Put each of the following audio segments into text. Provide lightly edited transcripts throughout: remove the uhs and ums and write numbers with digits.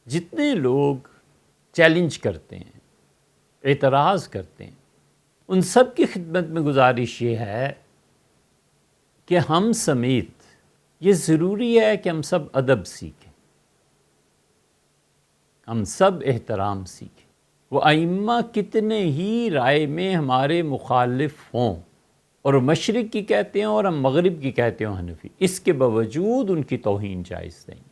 جتنے لوگ چیلنج کرتے ہیں، اعتراض کرتے ہیں، ان سب کی خدمت میں گزارش یہ ہے کہ ہم سمیت یہ ضروری ہے کہ ہم سب ادب سیکھیں، ہم سب احترام سیکھیں۔ وہ ائمہ کتنے ہی رائے میں ہمارے مخالف ہوں، اور مشرق کی کہتے ہیں اور ہم مغرب کی کہتے ہیں حنفی، اس کے باوجود ان کی توہین جائز نہیں۔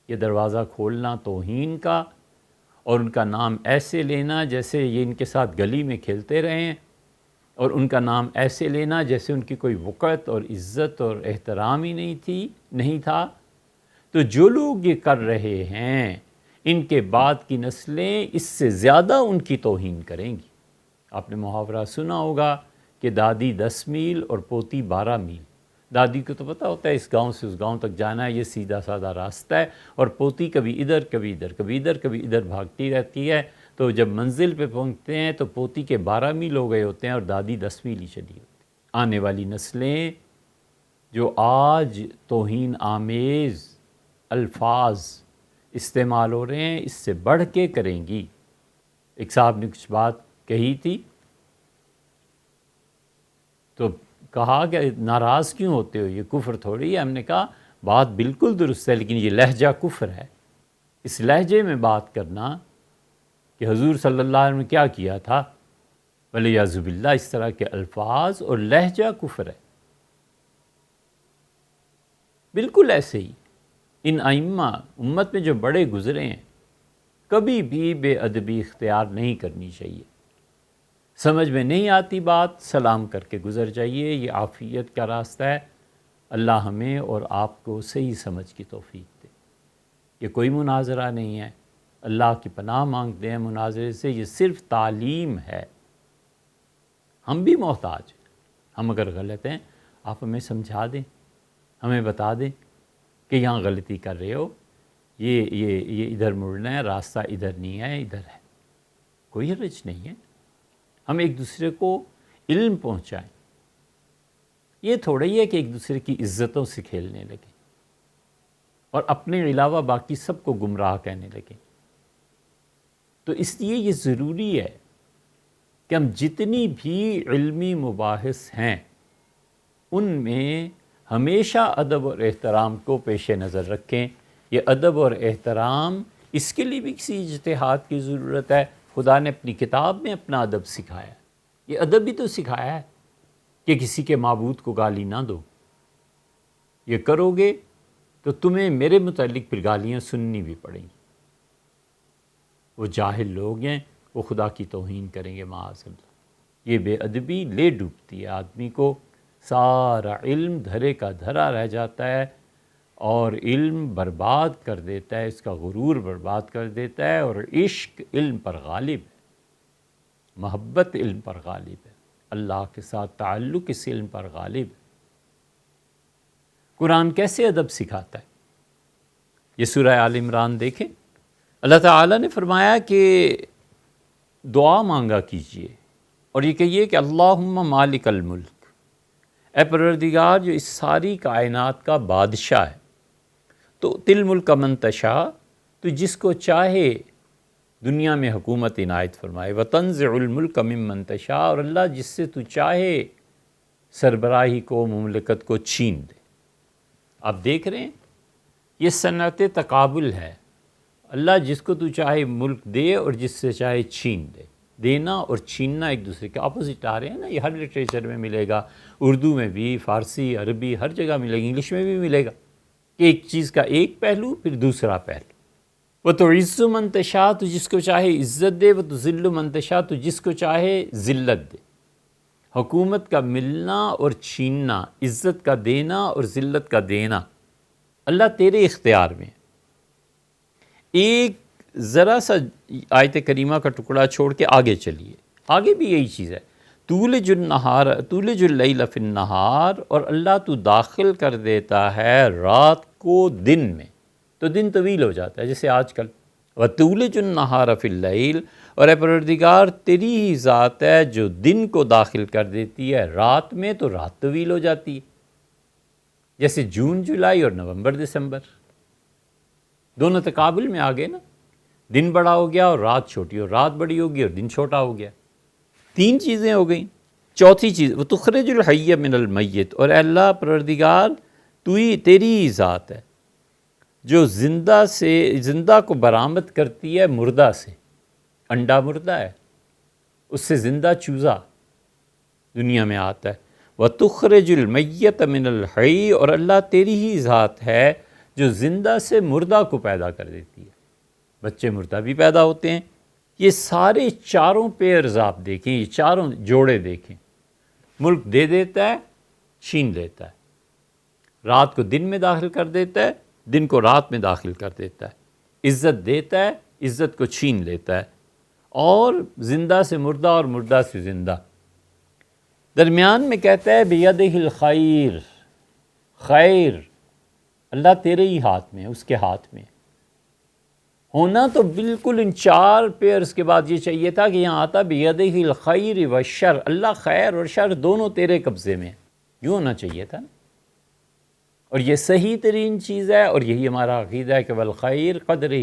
یہ دروازہ کھولنا توہین کا اور ان کا نام ایسے لینا جیسے یہ ان کے ساتھ گلی میں کھیلتے رہے ہیں، اور ان کا نام ایسے لینا جیسے ان کی کوئی وقت اور عزت اور احترام ہی نہیں تھا، تو جو لوگ یہ کر رہے ہیں ان کے بعد کی نسلیں اس سے زیادہ ان کی توہین کریں گی۔ آپ نے محاورہ سنا ہوگا کہ دادی 10 میل اور پوتی 12 میل۔ دادی کو تو پتہ ہوتا ہے اس گاؤں سے اس گاؤں تک جانا ہے، یہ سیدھا سادہ راستہ ہے، اور پوتی کبھی ادھر کبھی ادھر کبھی ادھر کبھی ادھر بھاگتی رہتی ہے، تو جب منزل پہ پہنچتے ہیں تو پوتی کے 12 میل ہو گئے ہوتے ہیں اور دادی 10 میل ہی چلی ہوتی۔ آنے والی نسلیں جو آج توہین آمیز الفاظ استعمال ہو رہے ہیں اس سے بڑھ کے کریں گی۔ ایک صاحب نے کچھ بات کہی تھی تو کہا کہ ناراض کیوں ہوتے ہو، یہ کفر تھوڑی ہے۔ ہم نے کہا بات بالکل درست ہے، لیکن یہ لہجہ کفر ہے۔ اس لہجے میں بات کرنا کہ حضور صلی اللہ علیہ وسلم نے کیا کیا تھا، ولیعوذ باللہ، اس طرح کے الفاظ اور لہجہ کفر ہے۔ بالکل ایسے ہی ان ائمہ امت میں جو بڑے گزرے ہیں، کبھی بھی بے ادبی اختیار نہیں کرنی چاہیے۔ سمجھ میں نہیں آتی بات، سلام کر کے گزر جائیے، یہ عافیت کا راستہ ہے۔ اللہ ہمیں اور آپ کو صحیح سمجھ کی توفیق دے۔ یہ کوئی مناظرہ نہیں ہے، اللہ کی پناہ مانگتے ہیں مناظرے سے، یہ صرف تعلیم ہے۔ ہم بھی محتاج ہیں، ہم اگر غلط ہیں آپ ہمیں سمجھا دیں، ہمیں بتا دیں کہ یہاں غلطی کر رہے ہو، یہ ادھر مڑنا ہے، راستہ ادھر نہیں ہے، ادھر ہے۔ کوئی حرج نہیں ہے، ہم ایک دوسرے کو علم پہنچائیں۔ یہ تھوڑا ہی ہے کہ ایک دوسرے کی عزتوں سے کھیلنے لگیں اور اپنے علاوہ باقی سب کو گمراہ کہنے لگیں۔ تو اس لیے یہ ضروری ہے کہ ہم جتنی بھی علمی مباحث ہیں ان میں ہمیشہ ادب اور احترام کو پیش نظر رکھیں۔ یہ ادب اور احترام، اس کے لیے بھی کسی اجتہاد کی ضرورت ہے۔ خدا نے اپنی کتاب میں اپنا ادب سکھایا ہے، یہ ادب بھی تو سکھایا ہے کہ کسی کے معبود کو گالی نہ دو۔ یہ کرو گے تو تمہیں میرے متعلق پھر گالیاں سننی بھی پڑیں گی۔ وہ جاہل لوگ ہیں، وہ خدا کی توہین کریں گے معاذ اللہ۔ یہ بے ادبی لے ڈوبتی ہے آدمی کو، سارا علم دھرے کا دھرا رہ جاتا ہے، اور علم برباد کر دیتا ہے، اس کا غرور برباد کر دیتا ہے، اور عشق علم پر غالب ہے، محبت علم پر غالب ہے، اللہ کے ساتھ تعلق اس علم پر غالب ہے۔ قرآن کیسے ادب سکھاتا ہے؟ یہ سورہ آل عمران دیکھیں، اللہ تعالیٰ نے فرمایا کہ دعا مانگا کیجئے اور یہ کہیے کہ اللہم مالک الملک، اے پروردگار جو اس ساری کائنات کا بادشاہ ہے، تو تل ملک من تشاء، تو جس کو چاہے دنیا میں حکومت عنایت فرمائے، وتنزع الملک ممن تشاء، اور اللہ جس سے تو چاہے سربراہی کو، مملکت کو چھین دے۔ آپ دیکھ رہے ہیں یہ صنعت تقابل ہے، اللہ جس کو تو چاہے ملک دے اور جس سے چاہے چھین دے۔ دینا اور چھیننا ایک دوسرے کے اپوزٹ آ رہے ہیں نا، یہ ہر لٹریچر میں ملے گا، اردو میں بھی، فارسی، عربی، ہر جگہ ملے گا، انگلش میں بھی ملے گا کہ ایک چیز کا ایک پہلو پھر دوسرا پہلو۔ وَتُعِزُّ مَن تَشَاءُ، تو جس کو چاہے عزت دے، وَتُذِلُّ مَن تَشَاءُ، تو جس کو چاہے ذلت دے۔ حکومت کا ملنا اور چھیننا، عزت کا دینا اور ذلت کا دینا، اللہ تیرے اختیار میں ہے۔ ایک ذرا سا آیت کریمہ کا ٹکڑا چھوڑ کے آگے چلیے، آگے بھی یہی چیز ہے، تولج اللیل فی النہار، اور اللہ تو داخل کر دیتا ہے رات کو دن میں، تو دن طویل ہو جاتا ہے جیسے آج کل۔ وتولج النہار فی اللیل، اور اے پروردگار تیری ہی ذات ہے جو دن کو داخل کر دیتی ہے رات میں، تو رات طویل ہو جاتی ہے، جیسے جون جولائی اور نومبر دسمبر، دونوں تقابل میں آ گئے نا، دن بڑا ہو گیا اور رات چھوٹی، اور رات بڑی ہوگی اور دن چھوٹا ہو گیا، 3 چیزیں ہو گئیں۔ چوتھی چیز وَتُخْرِجُ الْحَيَّ مِنَ الْمَيِّتِ، اور اے اللہ پروردگار تیری ہی ذات ہے جو زندہ کو برآمد کرتی ہے مردہ سے۔ انڈا مردہ ہے، اس سے زندہ چوزا دنیا میں آتا ہے۔ وَتُخْرِجُ الْمَيِّتَ مِنَ الْحَيِّ، اور اللہ تیری ہی ذات ہے جو زندہ سے مردہ کو پیدا کر دیتی ہے، بچے مردہ بھی پیدا ہوتے ہیں۔ یہ سارے چاروں پیئرز آپ دیکھیں، یہ چاروں جوڑے دیکھیں، ملک دے دیتا ہے، چھین لیتا ہے، رات کو دن میں داخل کر دیتا ہے، دن کو رات میں داخل کر دیتا ہے، عزت دیتا ہے، عزت کو چھین لیتا ہے، اور زندہ سے مردہ اور مردہ سے زندہ۔ درمیان میں کہتا ہے بِیَدِهِ الْخَيْرُ، خیر اللہ تیرے ہی ہاتھ میں ہے، اس کے ہاتھ میں ہونا تو بالکل ان 4 پیئرز کے بعد یہ چاہیے تھا کہ یہاں آتا بِیَدِهِ الْخَيْرِ وَالشَّرُ، اللہ خیر اور شر دونوں تیرے قبضے میں، یوں ہونا چاہیے تھا نا۔ اور یہ صحیح ترین چیز ہے، اور یہی ہمارا عقیدہ ہے کہ والخیر قدرہ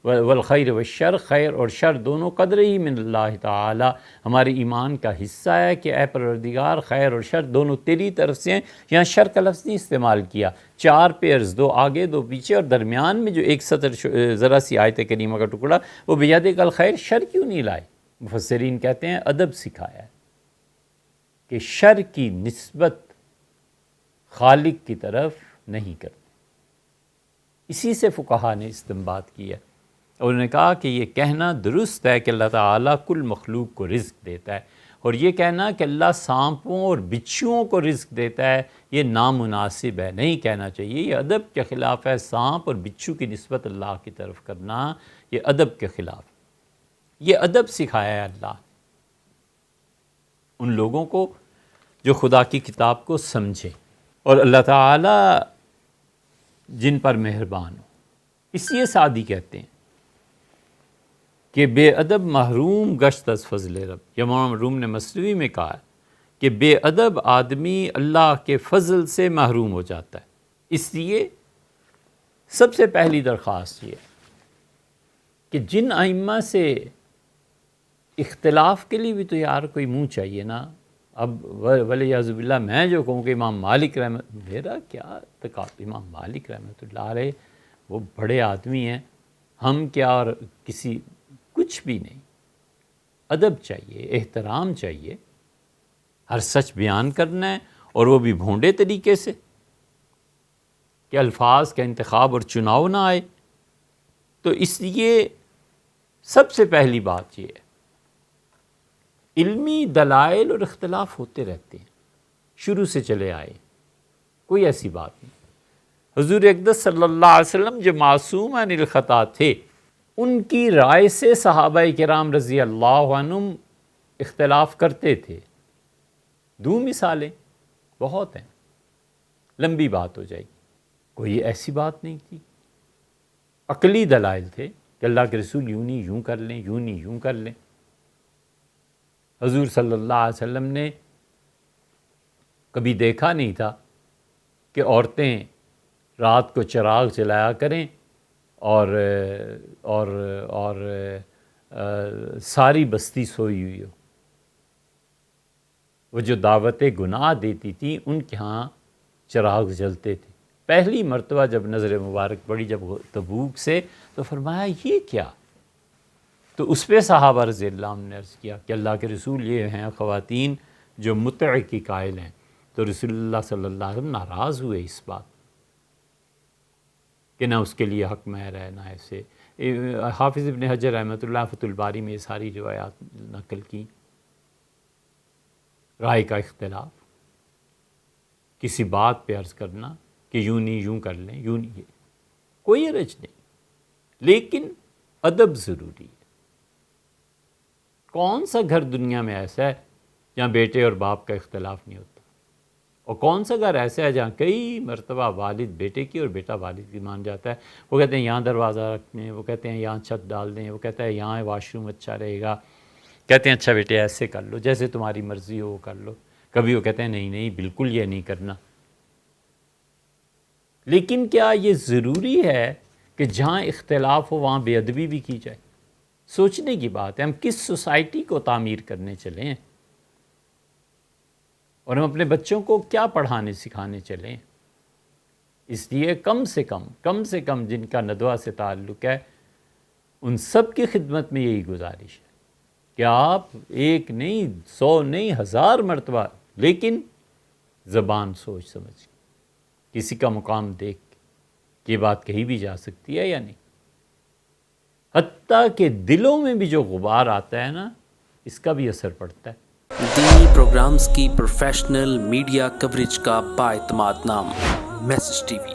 والخیر والشر، خیر اور شر دونوں قدر ہی من اللہ تعالی، ہمارے ایمان کا حصہ ہے کہ اے پروردگار خیر اور شر دونوں تیری طرف سے ہیں۔ یہاں شر کا لفظ نہیں استعمال کیا، 4 پیئرز، 2 آگے 2 پیچھے، اور درمیان میں جو ایک سطر ذرا سی آیت کریمہ کا ٹکڑا، وہ بیدک الخیر، شر کیوں نہیں لائے؟ مفسرین کہتے ہیں ادب سکھایا ہے کہ شر کی نسبت خالق کی طرف نہیں کرتے، اسی سے فقہا نے استنباط کیا، اور انہوں نے کہا کہ یہ کہنا درست ہے کہ اللہ تعالیٰ کل مخلوق کو رزق دیتا ہے، اور یہ کہنا کہ اللہ سانپوں اور بچھوؤں کو رزق دیتا ہے یہ نامناسب ہے، نہیں کہنا چاہیے، یہ ادب کے خلاف ہے۔ سانپ اور بچھو کی نسبت اللہ کی طرف کرنا یہ ادب کے خلاف، یہ ادب سکھایا ہے اللہ ان لوگوں کو جو خدا کی کتاب کو سمجھے اور اللہ تعالیٰ جن پر مہربان ہو۔ اس لیے سعدی کہتے ہیں کہ بے ادب محروم گشت از فضل رب، یا مولانا روم نے مصنوی میں کہا ہے کہ بے ادب آدمی اللہ کے فضل سے محروم ہو جاتا ہے۔ اس لیے سب سے پہلی درخواست یہ ہے کہ جن ائمہ سے اختلاف کے لیے بھی تو یار کوئی منہ چاہیے نا۔ اب ولیعذ باللہ میں جو کہوں کہ امام مالک میرا کیا تقاضا، امام مالک رحمۃ اللہ علیہ وہ بڑے آدمی ہیں، ہم کیا، اور کسی کچھ بھی نہیں۔ ادب چاہیے، احترام چاہیے، ہر سچ بیان کرنا ہے، اور وہ بھی بھونڈے طریقے سے کہ الفاظ کا انتخاب اور چناؤ نہ آئے۔ تو اس لیے سب سے پہلی بات یہ ہے، علمی دلائل اور اختلاف ہوتے رہتے ہیں، شروع سے چلے آئے، کوئی ایسی بات نہیں۔ حضور اقدس صلی اللہ علیہ وسلم جو معصوم عن الخطا تھے، ان کی رائے سے صحابہ کرام رضی اللہ عنہم اختلاف کرتے تھے۔ 2 مثالیں بہت ہیں، لمبی بات ہو جائے گی، کوئی ایسی بات نہیں تھی۔ عقلی دلائل تھے کہ اللہ کے رسول یوں نہیں یوں کر لیں، یوں نہیں یوں کر لیں۔ حضور صلی اللہ علیہ وسلم نے کبھی دیکھا نہیں تھا کہ عورتیں رات کو چراغ جلایا کریں اور ساری بستی سوئی ہوئی ہو۔ وہ جو دعوت گناہ دیتی تھی ان کے ہاں چراغ جلتے تھے۔ پہلی مرتبہ جب نظر مبارک پڑی جب تبوک سے، تو فرمایا یہ کیا؟ تو اس پہ صحابہ رضی اللہ عنہ نے عرض کیا کہ اللہ کے رسول یہ ہیں خواتین جو متع کی قائل ہیں۔ تو رسول اللہ صلی اللہ علیہ وسلم ناراض ہوئے اس بات کہ نہ اس کے لیے حق مہر ہے، نہ ایسے۔ حافظ ابن حجر رحمۃ اللہ فتح الباری میں یہ ساری روایات نقل کی۔ رائے کا اختلاف، کسی بات پہ عرض کرنا کہ یوں نہیں یوں کر لیں، یوں نہیں، کوئی حرج نہیں، لیکن ادب ضروری ہے۔ کون سا گھر دنیا میں ایسا ہے جہاں بیٹے اور باپ کا اختلاف نہیں ہوتا؟ اور کون سا گھر ایسا ہے جہاں کئی مرتبہ والد بیٹے کی اور بیٹا والد کی مان جاتا ہے؟ وہ کہتے ہیں یہاں دروازہ رکھنے، وہ کہتے ہیں یہاں چھت ڈال دیں، وہ کہتا ہے یہاں واش روم اچھا رہے گا، کہتے ہیں اچھا بیٹے ایسے کر لو، جیسے تمہاری مرضی ہو وہ کر لو۔ کبھی وہ کہتے ہیں نہیں نہیں بالکل یہ نہیں کرنا۔ لیکن کیا یہ ضروری ہے کہ جہاں اختلاف ہو وہاں بے ادبی بھی کی جائے؟ سوچنے کی بات ہے، ہم کس سوسائٹی کو تعمیر کرنے چلے ہیں اور ہم اپنے بچوں کو کیا پڑھانے سکھانے چلے ہیں؟ اس لیے کم سے کم جن کا ندوہ سے تعلق ہے ان سب کی خدمت میں یہی گزارش ہے کہ آپ ایک نہیں 100 نہیں 1000 مرتبہ، لیکن زبان سوچ سمجھ کسی کا مقام دیکھ کے یہ بات کہی بھی جا سکتی ہے یا نہیں؟ حتیٰ کہ دلوں میں بھی جو غبار آتا ہے نا، اس کا بھی اثر پڑتا ہے۔ دینی پروگرامز کی پروفیشنل میڈیا کوریج کا بااعتماد نام میسج ٹی وی۔